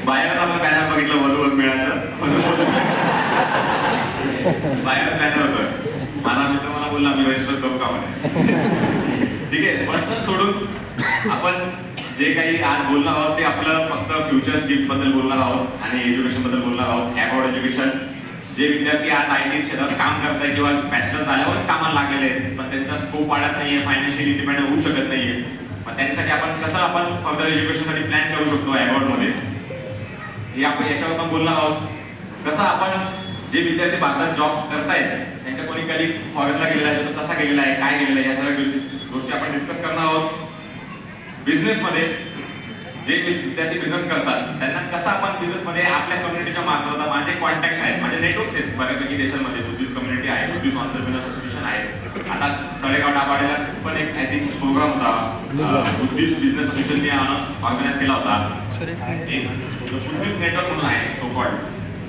बाहेर आपण बॅनर बघितलं वधूवर मिळालं, बाहेर बॅनर होतं. माझा मित्र मला बोलला मी रजिस्टर करू का म्हणे. ठीक आहे, पर्सनल सोडून आपण जे काही आज बोलणार आहोत ते आपलं फक्त फ्युचर स्किल्स बद्दल बोलणार आहोत आणि एज्युकेशन बद्दल बोलणार आहोत. About education. जे विद्यार्थी आज IT क्षेत्रात काम करतायत किंवा बॅचलर झाल्यावरच कामाला लागलेले आहेत पण त्यांचा स्कोप वाढत नाहीये, फायनान्शियली इंडिपेंडेंट होऊ शकत नाहीये, मग त्यांच्यासाठी आपण कसं आपण फर्दर एज्युकेशनसाठी प्लॅन करू शकतो अबाउट मध्ये, हे आपण याच्यावर पण बोलणार आहोत. कसं आपण जे विद्यार्थी भारतात जॉब करतायत त्यांच्या कोणी कधी फॉरेनला गेलेला आहे तो कसा गेलेला आहे, काय गेलेला आहे, या सगळ्या गोष्टी आपण डिस्कस करणार आहोत. बिझनेसमध्ये जे विद्यार्थी बिझनेस करतात त्यांना कसं आपण बिझनेसमध्ये आपल्या कम्युनिटीच्या मार्फत, माझे कॉन्टॅक्ट आहेत, माझे नेटवर्क्स आहेत बऱ्यापैकी देशांमध्ये, बुद्धिस्ट कम्युनिटी आहे, बुद्धिस्ट ऑन्टरप्रिनर असोसिएशन आहे. आता तळेगाव दाभाडेला पण एक आय थिंक प्रोग्राम होता, बुद्धिस्ट बिझनेस असोसिएशनने ऑर्गनाईज केला होता. बुद्धिस्ट नेटवर्क म्हणून आहे सोकॉल्ड,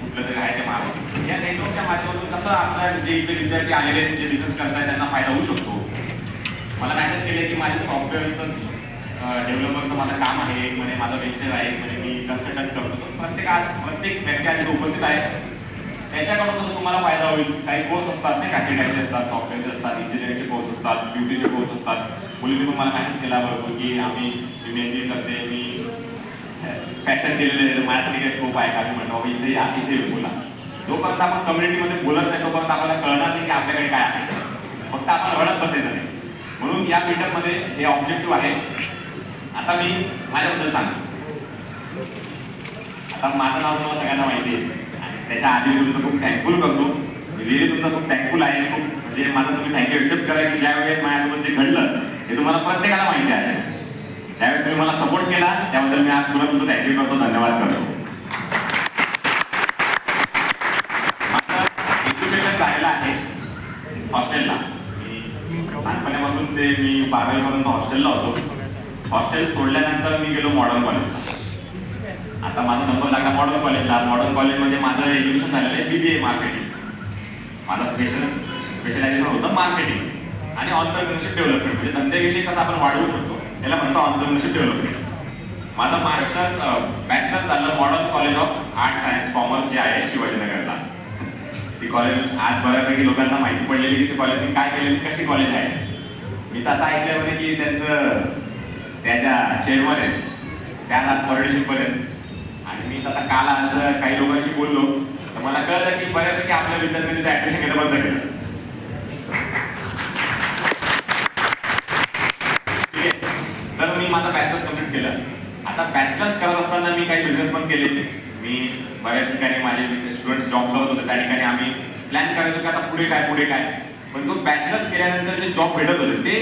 कुठलं तरी आहे ते मार्फत. या नेटवर्कच्या माध्यमातून कसं आपला जे इथे विद्यार्थी आलेले जे बिझनेस करतायत त्यांना फायदा होऊ शकतो. मला मॅसेज केले की माझे सॉफ्टवेअरचं डेव्हलपरचं माझं काम आहे, म्हणे माझं वेंचर आहे, म्हणे मी कन्सल्टंट करतो. प्रत्येक व्यक्ती आज उपस्थित आहे त्याच्याकडून कसं तुम्हाला फायदा होईल. काही कोर्स असतात नाही का, सीटाचे असतात, सॉफ्टवेअरचे असतात, इंजिनिअरिंगचे कोर्स असतात, ब्युटीचे कोर्स असतात. मुलींनी पण मला मॅसेज केला बरोबर की मी मेहंदी करते, मी फॅशन केलेले, माझ्यासाठी काही स्कोप आहे का. मी म्हणतो इथे या, इथे बोला. जोपर्यंत आपण कम्युनिटीमध्ये बोलत नाही तोपर्यंत आपल्याला कळणार नाही की आपल्याकडे काय आहे, फक्त आपण रडत बसायचं नाही. म्हणून या मीटअपमध्ये हे ऑब्जेक्टिव्ह आहे. आता मी माझ्याबद्दल सांगतो. आता माझं नाव तुम्हाला सगळ्यांना माहिती आहे आणि त्याच्या आधी मी तुमचं खूप थँकफुल करतो. मी रिअली तुमचं खूप थँकफुल आहे. खूप म्हणजे माझं तुम्ही थँक्यू एक्सेप्ट करा की ज्या वेळेस माझ्यासोबत जे घडलं हे तुम्हाला प्रत्येकाला माहिती आहे. त्यावेळेस तुम्ही मला सपोर्ट केला त्याबद्दल मी आज पुन्हा तुमचं थँक्यू करतो, धन्यवाद करतो. माझं एज्युकेशन झालेलं आहे हॉस्टेलला. लहानपणापासून ते मी 12वी पर्यंत हॉस्टेलला होतो. हॉस्टेल सोडल्यानंतर मी गेलो मॉडर्न कॉलेजला. आता माझा नंबर लागला मॉडर्न कॉलेजला. मॉडर्न कॉलेजमध्ये माझं एज्युकेशन झालेलं आहे BBA मार्केटिंग. माझं स्पेशलायझेशन होतं मार्केटिंग आणि ऑन्टरप्रिनरशिप डेव्हलपमेंट, म्हणजे धंद्याविषयी कसं आपण वाढवू शकतो त्याला म्हणतो ऑन्टरप्रिनरशिप डेव्हलपमेंट. माझं बॅचलर झालं modern college of art science commerce जे आहे शिवाजीनगरला. ती कॉलेज आज बऱ्यापैकी लोकांना माहिती पडलेली की ते कॉलेज मी काय केलेली, कशी कॉलेज आहे. मी तसं ऐकल्यामध्ये की त्यांचं त्याच्या चेअरमन आहेत त्या आज पर्यंत आणि मी आता काल असं काही लोकांशी बोललो तर मला कळलं की बऱ्यापैकी आपल्या विद्यार्थ्यांनी तिथे ऍडमिशन घेणं बंद केलं. ठीक आहे, तर मी माझं बॅचलर्स कम्प्लीट केलं. आता बॅचलर्स करत असताना मी काही बिझनेस पण केले. मी बऱ्याच ठिकाणी माझे स्टुडंट्स जॉब करत होते, त्या ठिकाणी आम्ही प्लॅन करायचो की आता पुढे काय. पण जो बॅचलर्स केल्यानंतर जे जॉब भेटत होते ते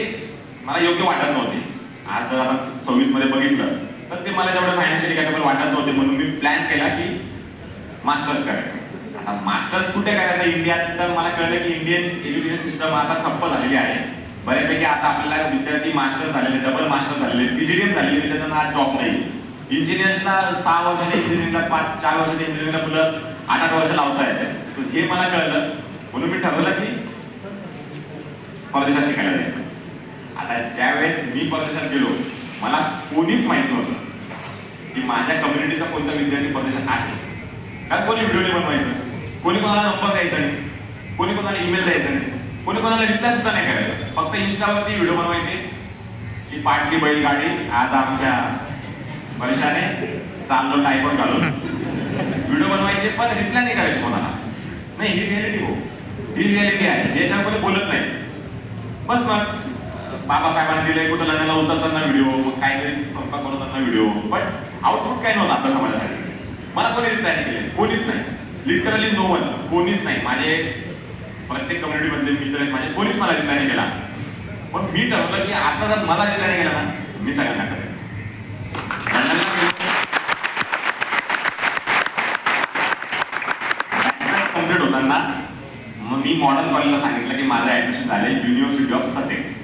मला योग्य वाटत नव्हते. आज जर आपण 26 मध्ये बघितलं तर ते मला तेवढं फायनान्शियली कॅपेबल वाटत नव्हते. म्हणून मी प्लॅन केला की मास्टर्स करायचं. आता मास्टर्स कुठे करायचं इंडियात, तर मला कळलं की इंडियन एज्युकेशन सिस्टम आता ठप्प झालेली आहे. बऱ्यापैकी आता आपल्याला विद्यार्थी मास्टर झालेले, डबल मास्टर झालेले, PGDM झालेले विद्यार्थ्यांना आज जॉब नाही. इंजिनियर्सला 6 वर्षाच्या इंजिनिअरिंगला 4 वर्षाच्या इंजिनिअरिंगला मुलं 8-8 वर्ष लावता येते. हे मला कळलं म्हणून मी ठरवलं की परदेशात शिकायला जायचं. आता ज्यावेळेस मी परदेशात गेलो मला कोणीच माहित नव्हतं की माझ्या कम्युनिटीचा कोणता विद्यार्थी परदेशात आहे. कारण कोणी व्हिडिओ नाही बनवायचं, कोणी कोणाला नंबर द्यायचा नाही, कोणी कोणाला ईमेल द्यायचा नाही, कोणी कोणाला रिप्लाय सुद्धा नाही करायचं. फक्त इंस्टावरती व्हिडिओ बनवायचे की पाटली बैलगाडी आज आमच्या वर्षाने चाललो टायफॉइड घालून व्हिडिओ बनवायचे पण रिप्लाय नाही करायचे कोणाला. नाही, ही रियालिटी हो, ही रियालिटी आहे ज्याच्यामध्ये बोलत नाही. बस मग बाबासाहेबांनी दिले कुठं लग्नाला उतरताना व्हिडिओ, मग काहीतरी स्वयंपाक बनवताना व्हिडिओ, पण आउटपुट काय नव्हतं आपल्या समाजासाठी. मला कोणी रिप्लाय नाही केले, कोणीच नाही, लिटरली नो वन, कोणीच नाही. माझे प्रत्येक कम्युनिटी मधले मित्र आहेत माझे, कोणीच मला रिप्लाय नाही केला. पण मी ठरवलं की आता जर मला रिप्लाय नाही केला ना मी सगळ्यांना करेन. कम्प्लीट होताना मग मी मॉडर्न कॉलेजला सांगितलं की माझं ऍडमिशन झालंय युनिव्हर्सिटी ऑफ ससेक्स.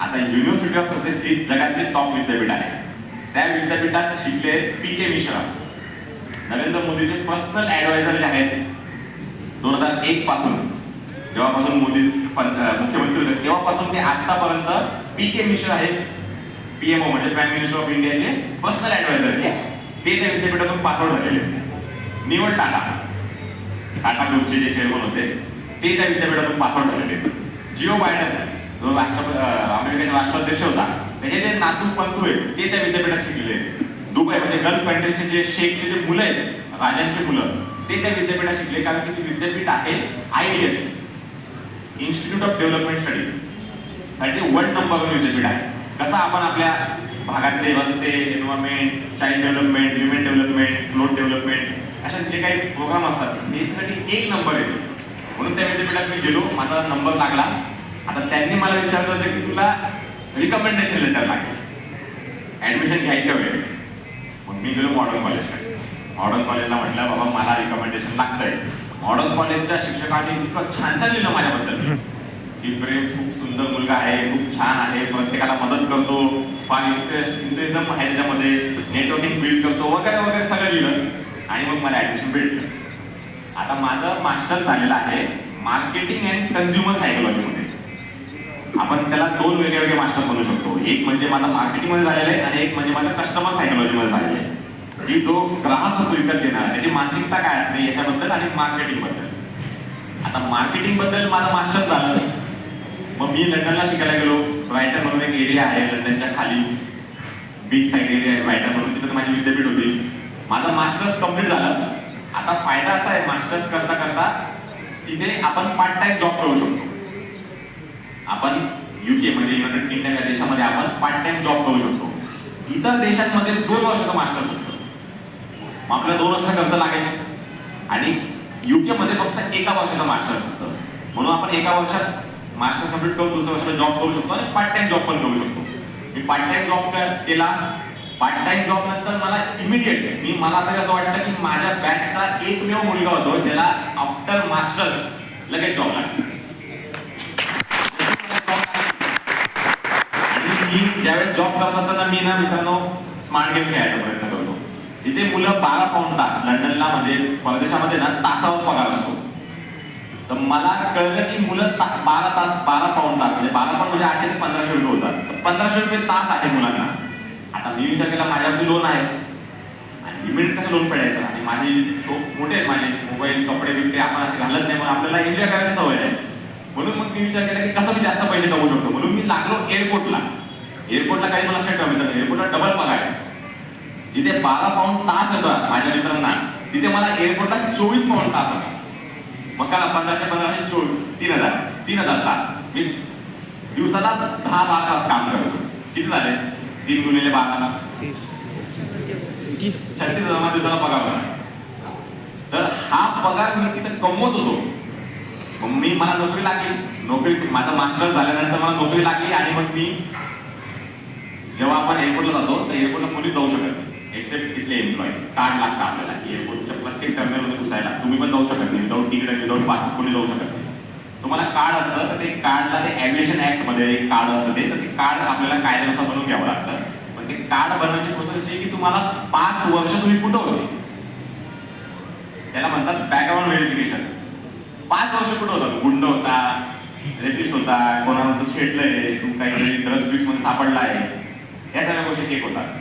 आता युनिव्हर्सिटी ऑफ ससेक्स ही जगातली टॉप विद्यापीठ आहे. त्या विद्यापीठात शिकले PK मिश्रा, नरेंद्र मोदीचे पर्सनल ऍडवायझर जे आहेत 2001 पासून, जेव्हापासून मोदी मुख्यमंत्री होते तेव्हापासून ते आतापर्यंत PK मिश्रा हे PMO म्हणजे प्राईम मिनिस्टर ऑफ इंडियाचे पर्सनल ऍडवायझर ते त्या विद्यापीठातून पासआउट झालेले. निवड टाटा ग्रुपचे जे चेअरमन होते ते त्या विद्यापीठातून पासआउट झालेले. जिओ बायडन जो अमेरिकेचा राष्ट्राध्यक्ष होता त्याचे जे नातू पंतू आहेत ते त्या विद्यापीठात शिकलेले. दुबई म्हणजे गल्फ कंट्रीचे जे शेखचे जे मुलं आहेत राजांची मुलं ते त्या विद्यापीठात शिकले, कारण की ती विद्यापीठ आहे IDS institute of development studies साठी वर्ल्ड नंबर 1 विद्यापीठ आहे. कसं आपण आपल्या भागातले रस्ते, environment, child development, human development, float development अशा जे काही प्रोग्राम असतात त्याच्यासाठी 1 नंबर येतो. म्हणून त्या विद्यापीठात मी गेलो, माझा नंबर लागला. आता त्यांनी मला विचारलं होतं की तुला रिकमेंडेशन लेटर लागेल ऍडमिशन घ्यायच्या वेळेस. मग मी गेलो मॉडर्न कॉलेजकडे. मॉडर्न कॉलेजला म्हटलं बाबा मला रिकमेंडेशन लागतंय. मॉडर्न कॉलेजच्या शिक्षकांनी इतकं छान छान लिहिलं माझ्याबद्दल की प्रेम खूप सुंदर मुलगा आहे, खूप छान आहे, प्रत्येकाला मदत करतो, फार इंटरेझम आहे त्याच्यामध्ये, नेटवर्किंग बिल्ड करतो वगैरे वगैरे सगळं लिहिलं. आणि मग मला ऍडमिशन भेटलं. आता माझं मास्टर झालेलं आहे मार्केटिंग अँड कन्झ्युमर सायकोलॉजीमध्ये. आपण त्याला 2 वेगळे मास्टर म्हणू शकतो. एक म्हणजे माझा मार्केटिंग मध्ये झालेला आहे आणि एक म्हणजे माझा कस्टमर सायकोलॉजी मध्ये झालेला आहे, की जो ग्राहक वस्तू विकत घेणार त्याची मानसिकता काय असते याच्याबद्दल आणि मार्केटिंग बद्दल. आता मार्केटिंग बद्दल माझं मास्टर झालं. मग मी लंडनला शिकायला गेलो. ब्रायटन म्हणून एक एरिया आहे लंडनच्या खाली, बीच साईड एरिया आहे ब्रायटन म्हणून, तिथे माझी विद्यापीठ होती. माझं मास्टर्स कम्प्लीट झालं. आता फायदा असा आहे मास्टर्स करता करता तिथे आपण पार्ट टाइम जॉब करू शकतो. आपण UK म्हणजे युनायटेड किंगडम या देशामध्ये आपण पार्ट टाइम जॉब करू शकतो. इतर देशांमध्ये 2 वर्षाचं मास्टर्स असतं. मग आपल्याला 2 वर्ष खर्च लागेल आणि UK मध्ये फक्त 1 वर्षाचं मास्टर्स असतं. म्हणून आपण 1 वर्षात मास्टर्स कम्प्लीट करून दुसऱ्या वर्षाला जॉब करू शकतो आणि पार्ट टाइम जॉब पण करू शकतो. मी पार्ट टाइम जॉब केला. पार्ट टाइम जॉब नंतर मला इमिडिएट मला आता असं वाटतं की माझ्या बॅचचा एकमेव मुलगा होतो ज्याला आफ्टर मास्टर्स लगेच जॉब लागला. आणि मी ज्यावेळेस जॉब करत असताना मी ना मित्रांनो स्मार्ट गेम खेळायचा प्रयत्न करतो. जिथे मुलं 12 पाऊण तास, लंडनला म्हणजे परदेशामध्ये ना तासावर पगार असतो. तर मला कळलं की मुलं 12 पाऊण तास म्हणजे 12 पाऊण म्हणजे 1500 रुपये होतात. तर 1500 रुपये तास आहे मुलांना. आता मी विचार केला माझ्यावरती लोन आहे आणि लिमिट कसं लोन फेडायचं, आणि माझी मोठे आहेत माझे मोबाईल कपडे बिपडे आपण असे घालत नाही, म्हणून आपल्याला एन्जॉय करायची सवय आहे. म्हणून मग मी विचार केला की कसं मी जास्त पैसे कमवू शकतो. म्हणून मी लागलो एअरपोर्टला. काही मला लक्षात ठेवलं एअरपोर्टला डबल पगार आहे. जिथे 12 पाऊण तास होता माझ्या मित्रांना तिथे मला एअरपोर्टला 24 पाऊण तास होता. मग काय 1500 3000 तास मी दिवसाला 10-12 तास काम करतो. किती झाले? 3 गुणिले 12 36,000 दिवसाला पगार होता. तर हा पगार मी तिथे कमवत होतो. मग मला नोकरी लागली. माझा मास्टर झाल्यानंतर मला नोकरी लागली. आणि मग मी जेव्हा आपण एअरपोर्टला जातो तर एअरपोर्टला कोणी जाऊ शकत नाही एक्सेप्ट तिथले एम्प्लॉई. कार्ड लागतं आपल्याला एअरपोर्टच्या प्रत्येक टर्मिनलमध्ये घुसायला. तुम्ही पण जाऊ शकत नाही विदाऊट तिकीट आणि विदाऊट पासपोर्ट कोणी जाऊ शकत नाही. तुम्हाला कार्ड असतं तर ते कार्डला ते एव्हिएशन ऍक्ट मध्ये एक कार्ड असतं ते कार्ड आपल्याला कायद्यानुसार बनवून घ्यावं लागतं. पण ते कार्ड बनवण्याची प्रोसेस अशी की तुम्हाला 5 वर्ष तुम्ही कुठं होते त्याला म्हणतात बॅकग्राऊंड व्हेरिफिकेशन. 5 वर्ष कुठं होता? गुंड होता, रेपिस्ट होता, कोणाला छेडलंय, तू काहीतरी ड्रग्स बिक्स मध्ये सापडला आहे, या सगळ्या गोष्टी चेक होतात.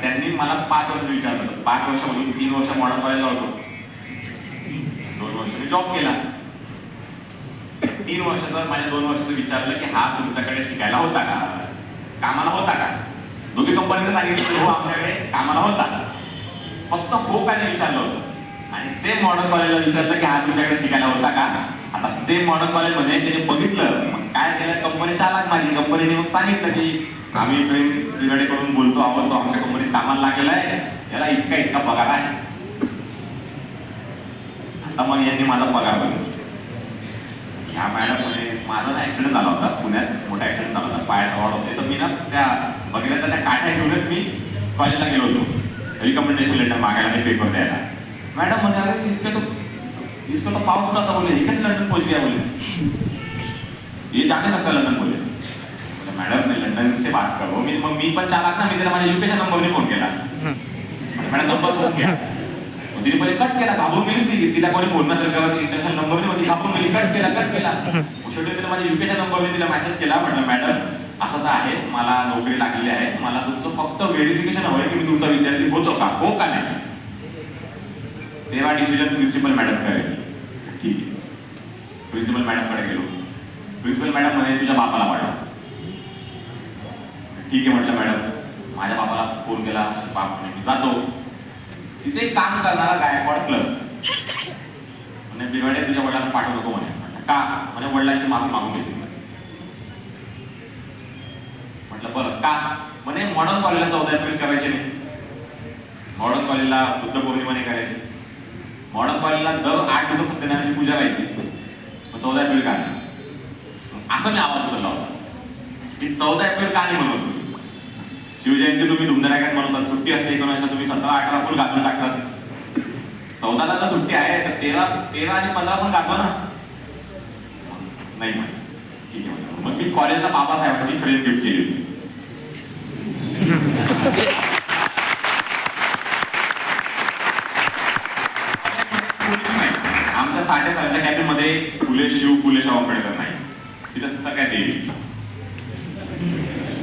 त्यांनी मला 5 वर्ष विचारलं. 5 वर्षामधून 3 वर्ष मॉडर्न कॉलेजला होतो, 2 वर्ष मी जॉब केला. 3 वर्षाचं माझ्या 2 वर्षाचं विचारलं की हा तुमच्याकडे शिकायला होता का, कामाला होता का? दोघी कंपनीने सांगितलं हो आमच्याकडे कामाला होता. फक्त हो का नाही विचारलं होतं. आणि सेम मॉडर्न कॉलेजला विचारलं की हा तुमच्याकडे शिकायला होता का. आता सेम मॉडर्न कॉलेज मध्ये त्याने बघितलं. मग काय केलं, कंपनी चालक माझी कंपनीने मग सांगितलं की आम्ही प्रेम बिगाडे करून बोलतो आवडतो, आमच्या कंपनीत कामाला लागलेला आहे, याला इतका पगार आहे. आता मग यांनी माझा पगार बघितला. ह्या मॅडममध्ये माझा ऍक्सिडेंट झाला होता पुण्यात, मोठा ऍक्सिडेंट झाला होता, पायात रॉड होते. तर मी ना त्या बघितल्या त्या काठ्या घेऊनच मी कॉलेजला गेलो होतो रिकमेंडेशन लेटर मागायला पेपर द्यायला. मैडम मैंने अरे इसको तो पाँव टूटा था बोले, ये कैसे लंदन पहुंच गया बोले, ये जा नहीं सकता लंदन बोले. मैडम मैं लंदन से बात करो. मी पण चालक ना, मी त्याला माझ्या युकेच्या नंबरने फोन केला. मॅडम नंबर फोन केला, तिने पहिले कट केला, घाबरून गेली ती. तिला कोणी फोन नसेल करत, इंटरनॅशनल नंबरने ती घाबरून गेली, कट केला. शेवटी तिला माझ्या युकेच्या नंबरने तिला मेसेज केला. म्हटलं मॅडम असं आहे, मला नोकरी लागलेली आहे, मला तुमचं फक्त व्हेरिफिकेशन हवंय की मी तुमचा विद्यार्थी होतो का, हो का नाही. तेव्हा डिसिजन प्रिन्सिपल मॅडम करेल. ठीक आहे, प्रिन्सिपल मॅडमकडे गेलो. प्रिन्सिपल मॅडम म्हणे तुझ्या बापाला पाठव. ठीक आहे म्हटलं मॅडम. माझ्या बापाला फोन केला, बाप म्हणे मी जातो. तिथे काम करणारा गायकवाड क्लब म्हणे बिघडे तुझ्या वडिलांना पाठवू नको म्हणे. का म्हणे वडिलांची माफी मागून घेते. म्हटलं बरं का. म्हणे मॉडर्न कॉलेजला 14 एप्रिल करायचे नाही, मॉडर्न कॉलेजला बुद्ध पौर्णिमा नाही करायची, मॉडर्न कॉलेजला दर 8 दिवसात सत्यनारायणाची पूजा व्हायची, मग 14 एप्रिल का नाही. असं मी आवाज उचलला होता की 14 एप्रिल का नाही म्हणून. शिवजयंती तुम्ही धुमधडाक्यात म्हणतात, सुट्टी असते 19 तुम्ही 17-18 फुल घालून टाकतात. 14ला जर सुट्टी आहे तर 13 आणि 15 पण घातवा ना. नाही म्हणे. ठीक आहे, मग मी कॉलेजला बाबासाहेबांची फ्रेम गिफ्ट केली होती. आमच्या 7:30 कॅबिन मध्ये फुले शिव फुले शाहू आंबेडकर नाही, तिथं सगळ्या देवी.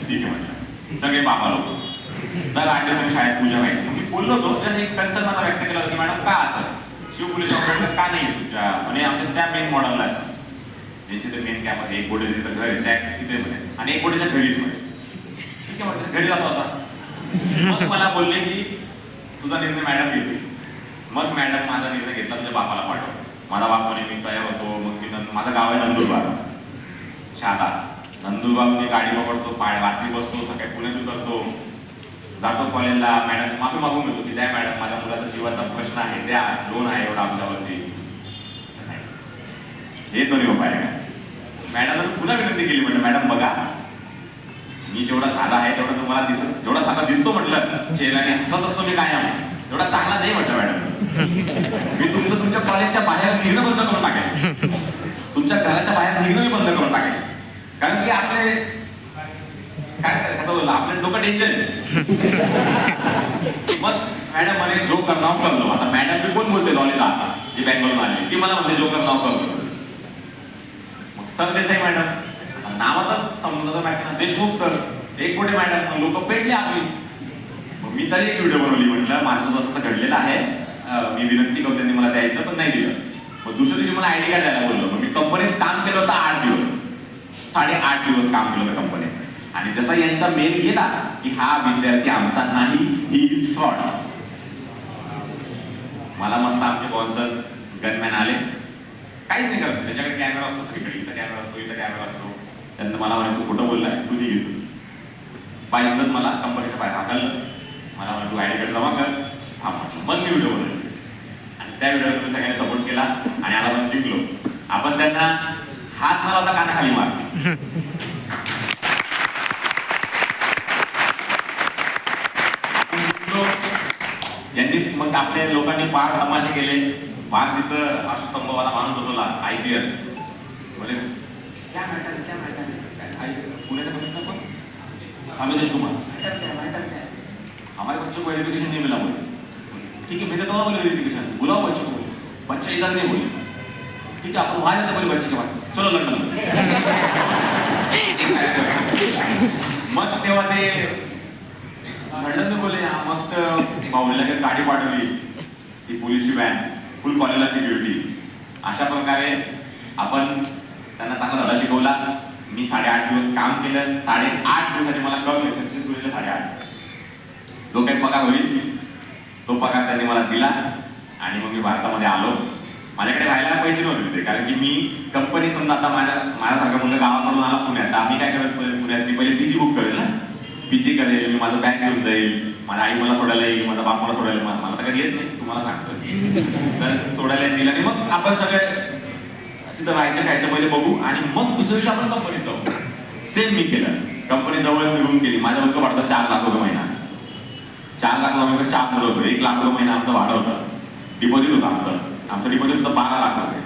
ठीक आहे म्हटलं, सगळे बाबा लोक. दर 8 दिवसांनी शाळेत पूजा व्हायची. मी बोललो होतो जसं एक कन्सर्न माझा व्यक्त केला होता की मॅडम का असं शिव फुले शाहू आंबेडकर का नाही तुमच्या, म्हणजे आमच्या त्या मेन मॉडलला आहे त्यांचे ते मेन कॅम्पस. एक बोटे तिथं घर आहे त्या तिथे म्हणे आणि एक बोटेच्या घरी म्हणे. ठीक आहे म्हटलं, घरी जातो आता. मग मला बोलले की तुझा निर्णय मॅडम घेते. मग मॅडम माझा निर्णय घेतला, तुझ्या बापाला पाठव. माझा बाप म्हणे मी तयार होतो. मग मी माझं गाव आहे नंदुरबार, शादा. नंदुरबार मी गाडी पकडतो, रात्री बसतो, सकाळी पुण्यात उतरतो, जातो कॉलेजला. मॅडम माफी मागून घेतो की द्या मॅडम माझ्या मुलाचा जीवाचा प्रश्न आहे, द्या लोन आहे एवढा आमच्यावरती. हे दोन्ही उपाय आहे. मॅडमने पुन्हा विनंती केली, म्हटलं मॅडम बघा मी जेवढा साधा आहे तेवढा तुम्हाला दिसत, जेवढा साधा दिसतो म्हटलं चेहऱ्याने हसत असतो मी कायम, एवढा चांगला नाही म्हटलं मॅडम. मी तुमच्या कॉलेजच्या बाहेर निघणं बंद करून टाकेल, तुमच्या घराच्या बाहेर निघणं मी बंद करून टाकेल. कारण की आपले काय कसं बोललं आपले लोक डेंजर. मग मॅडम म्हणे जो करणार करलो. आता मॅडम मी कोण बोलते लॉलीला जी बँगलोरून आली ती मला म्हणते जो करणार करलो. मग सर देसाई मॅडम नावातच समजलं ना देशमुख सर, एक कोटी मॅडम, लोक पेटले आपली. मग मी तरी एक व्हिडिओ बनवली, म्हटलं माझ्यासोबत असं घडलेलं आहे, मी विनंती करतो त्यांनी मला द्यायचं पण नाही दिलं. मग दुसऱ्या दिवशी मला आयडी कार्ड द्यायला बोललो. मग मी कंपनीत काम केलं होतं 8 दिवस, 8.5 दिवस काम केलं होतं कंपनीत. आणि जसा यांचा मेल गेला की हा विद्यार्थी आमचा नाही, ही इज फ्रॉड. मला मस्त आमचे बॉन्सर्स गनमॅन आले, काहीच नाही करत. त्याच्याकडे कॅमेरा असतो सगळीकडे, इथं कॅमेरा असतो, इथं कॅमेरा असतो. त्यांना मला म्हणे तू खोटं बोललाय, तू नाही घेतो. बाईकच मला कंपनीच्या बाहेर हाकललं. मला म्हणे तू आयडी कार्ड जमा कर. हा म्हटलं. मग मी व्हिडिओ बनवले आणि त्या व्हिडिओला तुम्ही सगळ्यांनी सपोर्ट केला आणि आता आपण जिंकलो. आपण त्यांना हात मला होता कानाखाली मारले. यांनी मग आपल्या लोकांनी बाळ तमाशे केले. बाळ तिथं अष्टस्तंभवाला माणूस बसवला, IPS बोले क्या मॅटर क्या मॅटर. पुण्याचा कमिशनर कोण? अमितेश कुमार. हमारे बच्चों को एजुकेशन नहीं मिला बोले. ठीक है भेजा तो बोले एजुकेशन, बुलाओ बच्चों को. बच्चे इधर नहीं बोले. ठीक है आपण वहां जाते बोले बच्चे के बाद चलो लंडन. मग तेव्हा ते लंडन में बोले. मग भाऊला गाडी पाठवली, ती पोलिसची व्हॅन, फुल कॉलेजला सिक्युरिटी. अशा प्रकारे आपण त्यांना चांगला धडा शिकवला. मी 8.5 दिवस काम केलं. 8.5 दिवसाचे मला कळलं 36 गुणिले 8.5 जो काही पगार होईल तो पगार त्यांनी मला दिला. आणि मग मी भारतामध्ये आलो. माझ्याकडे राहायला पैसे नव्हते तिथे, कारण की मी कंपनी समजा आता माझ्यासारखा मुलगा गावाकडून आला पुण्यात, आम्ही काय करत पुण्यात पहिले PG बुक करेल ना, PG करेल, मी माझं बॅग घेऊन जाईल, माझ्या आई मला सोडायला येईल, माझा बाप मला सोडायला, मला तर कधी येत नाही तुम्हाला सांगतो. तर सोडायला येईल आणि मग आपण सगळे तिथं राहायचं खायचं पहिले बघू आणि मग दुसऱ्या दिवशी आपण कंपनीत जाऊ. सेम मी केलं. कंपनी जवळ निघून केली. माझ्या उत्तर वाढतं 4 लाख रुपये महिना. 4 लाख रुपये 4 मुलं होतं. 1 लाख रुपये महिना आमचं भाडं होतं. डिपॉझिट होतं आमचं डिपॉझिट होतं 12 लाख रुपये.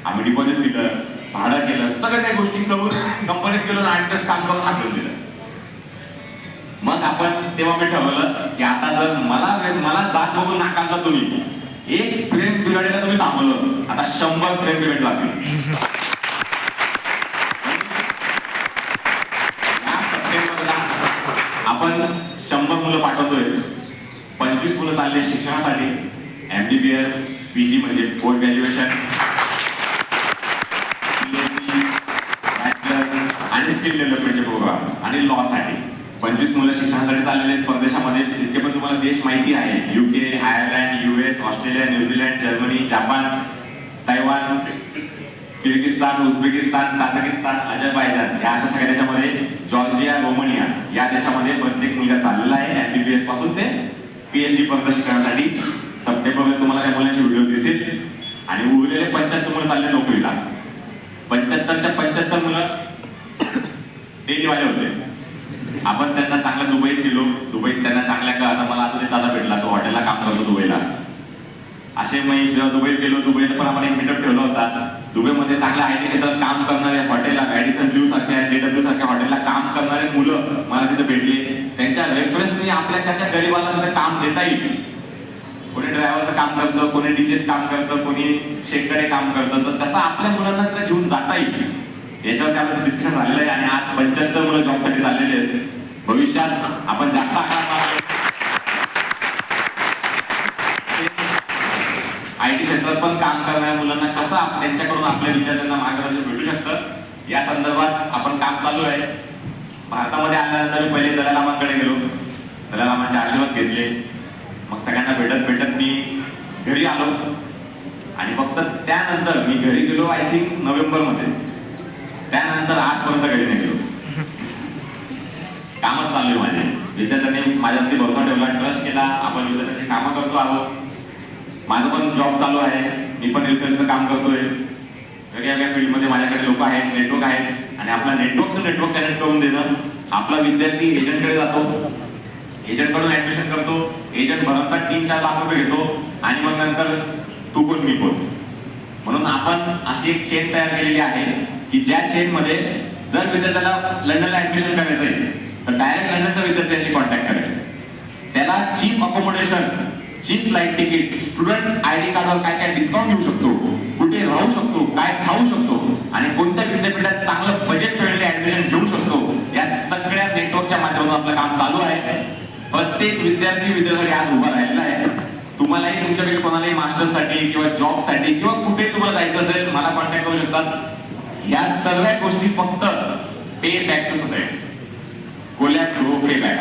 आम्ही डिपॉझिट दिलं, भाडं केलं, सगळ्या काही गोष्टी करून कंपनीत गेलो. 8 दिवस काम करून हाकलून दिलं. मग आपण तेव्हा मी ठरवलं की आता जर मला जात बघून नाकारता तुम्ही, एक फ्रेम बिघाडायला तुम्ही थांबवलं, आता 100 फ्रेम बिघड लागतील. या मुलं पाठवतोय. 25 मुलं चालले शिक्षणासाठी, MBBS, PG म्हणजे पोस्ट ग्रॅज्युएशन, आणि स्किल डेव्हलपमेंटचे प्रोग्राम आणि लॉ साठी. 25 मुलं शिक्षणासाठी चाललेले आहेत परदेशामध्ये. जितके पण तुम्हाला देश माहिती आहे, UK, Ireland, US, Australia, New Zealand, Germany, Japan, Taiwan, Kyrgyzstan, Uzbekistan, Tajikistan, Azerbaijan या अशा सगळ्या देशामध्ये, जॉर्जिया, रोमानिया या देशामध्ये प्रत्येक मुलगा चाललेला आहे MBBS पासून ते PhD पर्यंत शिक्षणासाठी. सप्टेंबरमध्ये तुम्हाला त्या मुलांचे व्हिडिओ दिसेल. आणि उरलेले 75 मुलं चालले नोकरीला. 75च्या 75 मुलं डेलीवाले होते. आपण त्यांना चांगल्या दुबईत गेलो. दुबईत त्यांना चांगल्या का, आता मला आता ते दादा भेटला, तो हॉटेलला काम करतो दुबईला. असे मी जेव्हा दुबईत गेलो, दुबईला पण आपण एक मीटअप ठेवला होता. दुबईमध्ये चांगल्या IT क्षेत्रात काम करणारे हॉटेलला, रॅडिसन ब्लू सारख्या, JW सारख्या हॉटेलला काम करणारे मुलं मला तिथे भेटले. त्यांच्या रेफरन्सनी आपल्या कशा गरीबाला तिथे काम देता येईल. कोणी ड्रायव्हरचं काम करतं, कोणी डीजेत काम करतं, कोणी शेतकडे काम करतं, तर कसं आपल्या मुलांना तिथे घेऊन जाता येईल याच्यावरती आपलं डिस्कशन झालेलं आहे. आणि आज 75 मुलं जॉबसाठी चाललेले आहेत. भविष्यात आपण जास्त IT क्षेत्रात पण काम करणाऱ्या मुलांना कसं त्यांच्याकडून आपल्या विद्यार्थ्यांना मार्गदर्शन भेटू शकतं या संदर्भात आपण काम चालू आहे. भारतामध्ये आल्यानंतर मी पहिले दलाई लामांकडे गेलो. दलाई लामांचे आशीर्वाद घेतले. मग सगळ्यांना भेटत भेटत मी घरी आलो. आणि फक्त त्यानंतर मी घरी गेलो आय थिंक नोव्हेंबरमध्ये. त्यानंतर आजपर्यंत घरी नाही गेलो. कामच चालू आहे माझे. विद्यार्थ्यांनी माझ्यावरती भरोसा ठेवला, ट्रस्ट केला. आपण विद्यार्थ्यांची कामं करतो आहोत. माझं पण जॉब चालू आहे. मी पण रिसर्चचं काम करतोय. वेगळ्या फील्डमध्ये माझ्याकडे लोक आहेत, नेटवर्क आहेत. आणि आपला नेटवर्क कनेक्ट करून देणं. आपला विद्यार्थी एजंटकडे जातो, एजंटकडून ऍडमिशन करतो. एजंट भरमसाठ 3-4 लाख रुपये घेतो. आणि मग नंतर तू कोण मी कोण. म्हणून आपण अशी एक चेन तयार केलेली आहे की ज्या चेनमध्ये जर विद्यार्थ्याला लंडनला ऍडमिशन करायचं आहे तर डायरेक्ट लंडनचा विद्यार्थ्याशी कॉन्टॅक्ट करेल. त्याला cheap accommodation, cheap flight ticket, student ID कार्डवर काय काय डिस्काउंट घेऊ शकतो, कुठे राहू शकतो, काय खाऊ शकतो आणि कोणत्या विद्यापीठात चांगलं बजेट फ्रेंडली ऍडमिशन घेऊ शकतो, या सगळ्या नेटवर्कच्या माध्यमातून आपलं काम चालू आहे. प्रत्येक विद्यार्थी आज उभा राहिलेला आहे. तुम्हालाही तुमच्याकडे कोणालाही मास्टर्ससाठी किंवा जॉबसाठी किंवा कुठे तुम्हाला जायचं असेल मला कॉन्टॅक्ट करू शकतात. या सर्व गोष्टी फक्त pay back to society. Collapse pay back.